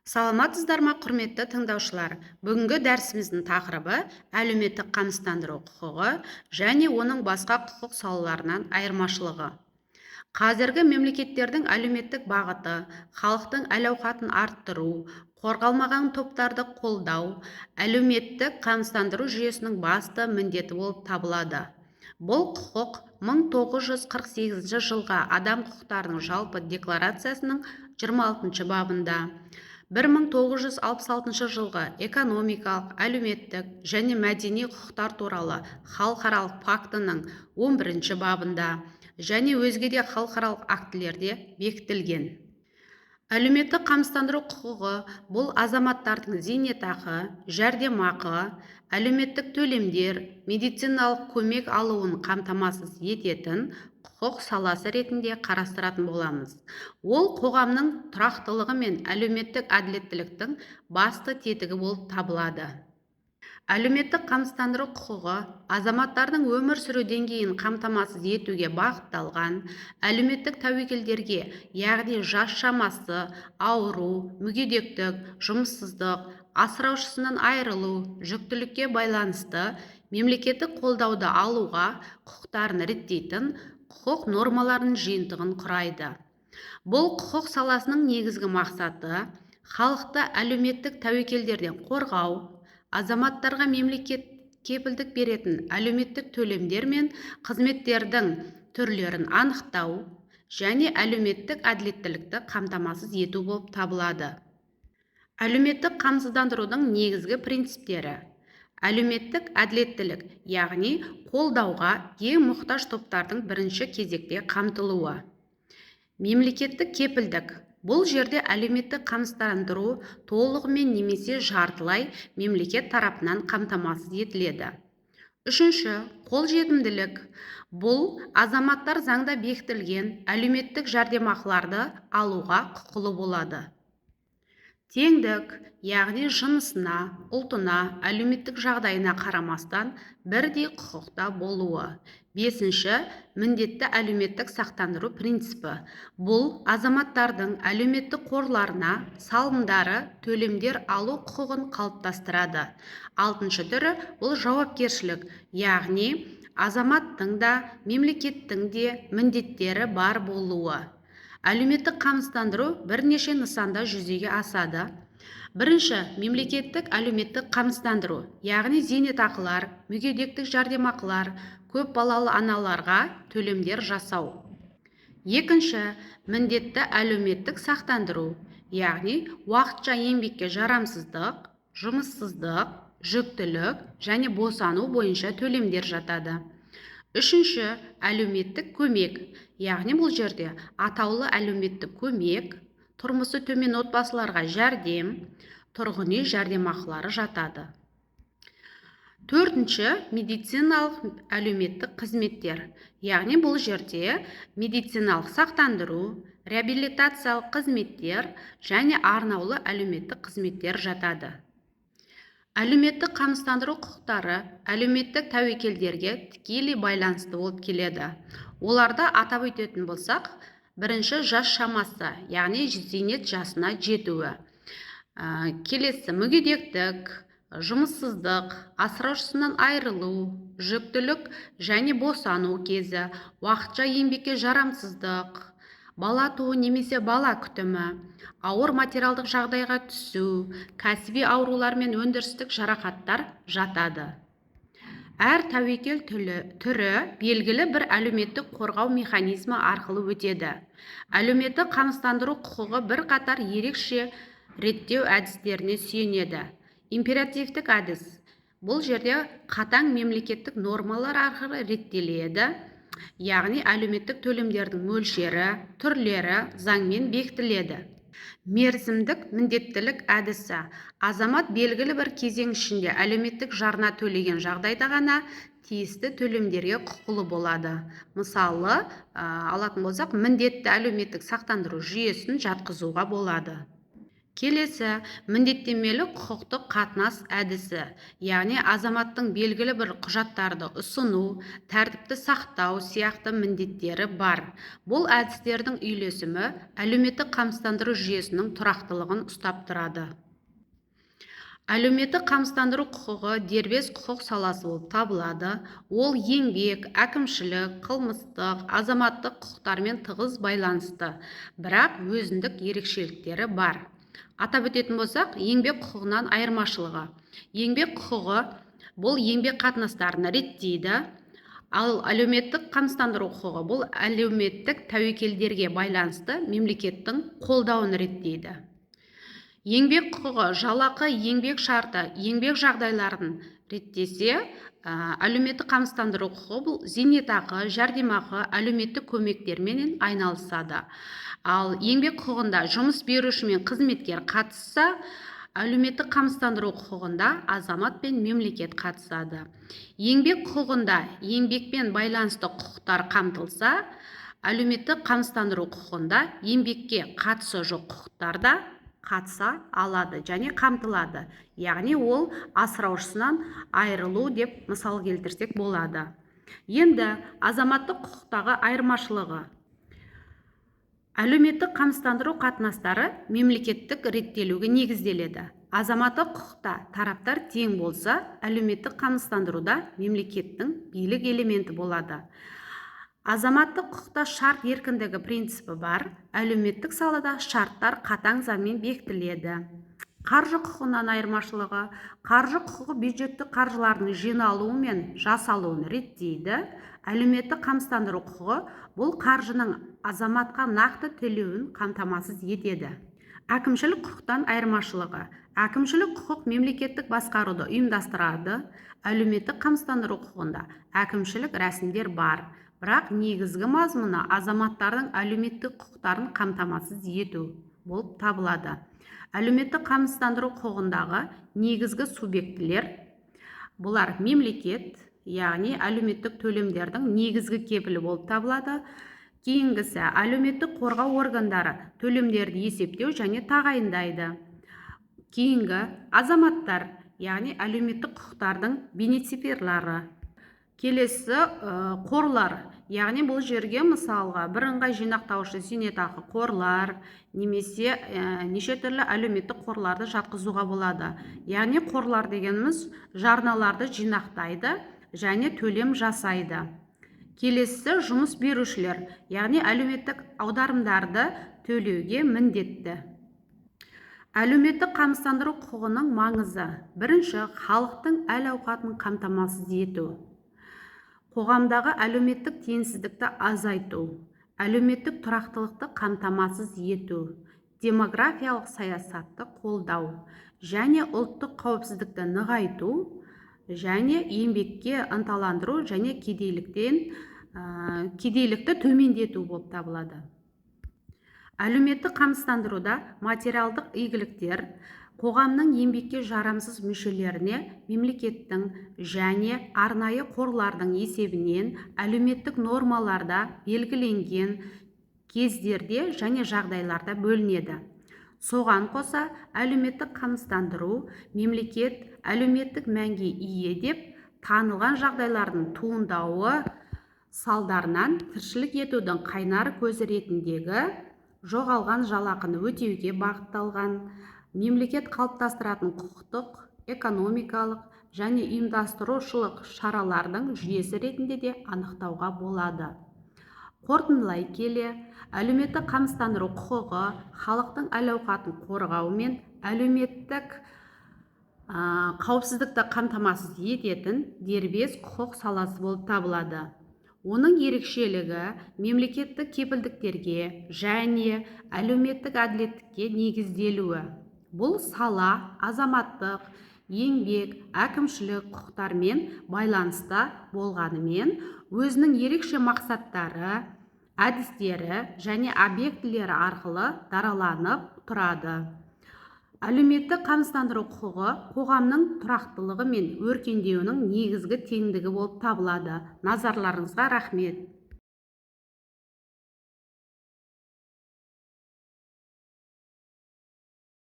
Саламатсыздар ма, құрметті тыңдаушылар? Бүгінгі дәрісіміздің тақырыбы әлеуметтік қамсыздандыру құқығы және оның басқа құқық салаларынан айырмашылығы. Қазіргі мемлекеттердің әлеуметтік бағыты, халықтың әл-ауқатын арттыру, қорғалмаған топтарды қолдау, әлеуметтік қамсыздандыру жүйесінің басты міндеті болып табылады. Бұл құқық 1948 жылға адам құқықтарының жалпы декларациясының 26 бабында, 1966 жылғы экономикалық, әлеуметтік және мәдени құқықтар туралы халықаралық пактының 11 бабында және өзге де халықаралық актілерде бекітілген. Әлеуметтік қамсыздандыру құқығы бұл азаматтардың зейнетақы, жәрдемақы, әлеуметтік төлемдер, медициналық көмек алуын қамтамасыз ететін құқық саласы ретінде қарастыратын боламыз. Ол қоғамның тұрақтылығы мен әлеуметтік әділеттіліктің басты тетігі болып табылады. Әлеуметтік қамсыздандыру құқығы азаматтардың өмір сүру деңгейін қамтамасыз етуге бағытталған, әлеуметтік тәуекелдерге, яғни жас шамасы, ауру, мүгедектік, жұмыссыздық, асыраушысынан айырылу, жүктілікке байланысты мемлекеттік қолдауды алуға құқықтарын реттейтін құқық нормаларының жиынтығын құрайды. Бұл құқық саласының негізгі мақсаты халықты әлеуметтік тәуекелдерден қорғау, азаматтарға мемлекет кепілдік беретін әлеуметтік төлемдер мен қызметтердің түрлерін анықтау және әлеуметтік әділеттілікті қамтамасыз ету болып табылады. Әлеуметтік қамсыздандырудың негізгі принциптері: әлеуметтік әділеттілік, яғни қолдауға ең мұқтаж топтардың бірінші кезекте қамтылуы. Мемлекеттік кепілдік. Бұл жерде әлеуметтік қамсыздандыру толығымен немесе жартылай мемлекет тарапынан қамтамасыз етіледі. Үшінші, қолжетімділік. Бұл азаматтар заңда бекітілген әлеуметтік жәрдемақыларды алуға құқылы болады. Теңдік, яғни жынысына, ұлтына, әлеуметтік жағдайына қарамастан бірдей құқықта болуы. Бесінші, міндетті әлеуметтік сақтандыру принципі. Бұл азаматтардың әлеуметтік қорларына салымдары, төлемдер алу құқығын қалыптастырады. Алтыншы түрі бұл жауапкершілік, яғни азаматтың да, мемлекеттің де міндеттері бар болуы. Әлеуметтік қамсыздандыру бірнеше нысанда жүзеге асады. Бірінші, мемлекеттік әлеуметтік қамсыздандыру, яғни зейнетақылар, мүгедектік жәрдемақылар, көп балалы аналарға төлемдер жасау. Екінші, міндетті әлеуметтік сақтандыру, яғни уақытша еңбекке жарамсыздық, жұмыссыздық, жүктілік және босану бойынша төлемдер жатады. Үшінші, әлеуметтік көмек, яғни бұл жерде атаулы әлеуметтік көмек, тұрмысы төмен отбасыларға жәрдем, тұрғын үй жәрдемақылары жатады. Төртінші, медициналық әлеуметтік қызметтер, яғни бұл жерде медициналық сақтандыру, реабилитациялық қызметтер және арнаулы әлеуметтік қызметтер жатады. Әлеуметтік қамсыздандыру құқықтары әлеуметтік тәуекелдерге тікелей байланысты болып келеді. Оларда атап өтетін болсақ, бірінші, жас шамасы, яғни зейнет жасына жетуі. Келесі, мүгедектік, жұмыссыздық, асыраушысынан айырылу, жүктілік және босану кезі, уақытша еңбекке жарамсыздық, бала туу немесе бала күтімі, ауыр материалдық жағдайға түсу, кәсіби аурулар мен өндірістік жарақаттар жатады. Әр тәуекел түрі белгілі бір әлеуметтік қорғау механизмі арқылы өтеді. Әлеуметтік қамсыздандыру құқығы бір қатар ерекше реттеу әдістеріне сүйенеді. Императивтік әдіс. Бұл жерде қатаң мемлекеттік нормалар арқылы реттеледі, яғни әлеуметтік төлемдердің мөлшері, түрлері заңмен бекітіледі. Мерзімдік міндеттілік әдісі. Азамат белгілі бір кезең ішінде әлеуметтік жарна төлеген жағдайда ғана тиісті төлемдерге құқылы болады. Мысалы, алатын болсақ, міндетті әлеуметтік сақтандыру жүйесін жатқызуға болады. Келесі міндеттемелі құқықтық қатынас әдісі, яғни азаматтың белгілі бір құжаттарды ұсыну, тәртіпті сақтау сияқты міндеттері бар. Бұл әдістердің үйлесімі әлеуметтік қамсыздандыру жүйесінің тұрақтылығын ұстап тұрады. Әлеуметтік қамсыздандыру құқығы дербес құқық саласы болып табылады. Ол еңбек, әкімшілік, қылмыстық, азаматтық құқықтармен тығыз байланысты, бірақ өзіндік ерекшеліктері бар. Атап өтетін болсақ, еңбек құқығынан айырмашылығы. Еңбек құқығы бұл еңбек қатынастарын реттейді, ал әлеуметтік қамсыздандыру құқығы бұл әлеуметтік тәуекелдерге байланысты мемлекеттің қолдауын реттейді. Еңбек құқығы жалақы, еңбек шарты, еңбек жағдайларын реттесе, әлеуметтік қамсыздандыру құқығы бұл зейнетақы, жәрдемақы, әлеуметтік көмектермен айналысады. Ал еңбек құқығында жұмыс беруші мен қызметкер қатысса, әлеуметтік қамсыздандыру құқығында азамат пен мемлекет қатысады. Еңбек құқығында еңбекпен байланысты құқықтар қамтылса, әлеуметтік қамсыздандыру құқығында еңбекке қатысы жоқ құқықтар да қатыса алады және қамтылады. Яғни ол асыраушысынан айырылу деп мысал келтірсек болады. Енді азаматтық құқықтағы айырмашылығы. Әлеуметтік қамсыздандыру қатынастары мемлекеттік реттелуге негізделеді. Азаматтық құқықта тараптар тең болса, әлеуметтік қамсыздандыруда мемлекеттің билік элементі болады. Азаматтық құқықта шарт еркіндігі принципі бар. Әлеуметтік салада шарттар қатаң заңмен бекітіледі. Қаржы құқығынан айырмашылығы. Қаржы құқығы бюджеттік қаржылардың жиналуы мен жасалуын реттейді. Әлеуметтік қамсыздандыру құқығы бұл қаржының азаматқа нақты төлеуін қамтамасыз етеді. Әкімшілік құқықтан айырмашылығы. Әкімшілік құқық мемлекеттік басқаруды ұйымдастырады. Әлеуметтік қамсыздандыру құқығында әкімшілік рәсімдер бар, бірақ негізгі мазмұны азаматтардың әлеуметтік құқықтарын қамтамасыз ету болып табылады. Әлеуметтік қамсыздандыру құқығындағы негізгі субъектілер бұлар мемлекет, яғни әлеуметтік төлемдердің негізгі кепілі болып табылады. Кейінгісі әлеуметтік қорғау органдары төлемдерді есептеу және тағайындайды. Кейінгі азаматтар, яғни әлеуметтік құқықтардың бенефициарлары. Келесі қорлар, яғни бұл жерге мысалға бірыңғай жинақтаушы зейнетақы қорлар немесе неше түрлі әлеуметтік қорларды жатқызуға болады. Яғни қорлар дегеніміз жарналарды жинақтайды және төлем жасайды. Келесі жұмыс берушілер, яғни әлеуметтік аударымдарды төлеуге міндетті. Әлеуметтік қамсыздандыру құқығының маңызы. Бірінші, халықтың әл-ауқатын қамтамасыз ету. Қоғамдағы әлеуметтік теңсіздікті азайту, әлеуметтік тұрақтылықты қамтамасыз ету, демографиялық саясатты қолдау және ұлттық қауіпсіздікті нығайту және еңбекке ынталандыру және кедейлікті төмендету болып табылады. Әлеуметтік қамсыздандыруда материалдық игіліктер қоғамның еңбекке жарамсыз мүшелеріне мемлекеттің және арнайы қорлардың есебінен әлеуметтік нормаларда белгіленген кездерде және жағдайларда бөлінеді. Соған қоса әлеуметтік қамсыздандыру мемлекет әлеуметтік мәнге ие деп танылған жағдайлардың туындауы салдарынан тіршілік етудің қайнар көзі ретіндегі жоғалған жалақыны өтеуге бағытталған мемлекет қалыптастыратын құқықтық, экономикалық және ұйымдастырушылық шаралардың жүйесі ретінде де анықтауға болады. Қорытындылай келе, әлеуметтік қамсыздандыру құқығы халықтың әл-ауқатын қорғау мен әлеуметтік қауіпсіздікті қамтамасыз ететін дербес құқық саласы болып табылады. Оның ерекшелігі мемлекеттік кепілдіктерге және әлеуметтік әділеттікке негізделуі. Бұл сала азаматтық, еңбек, әкімшілік құқықтармен байланыста болғанымен, өзінің ерекше мақсаттары, әдістері және объектілері арқылы дараланып тұрады. Әлеуметтік қамсыздандыру құқығы қоғамның тұрақтылығы мен өркендеуінің негізгі теңдігі болып табылады. Назарларыңызға рахмет.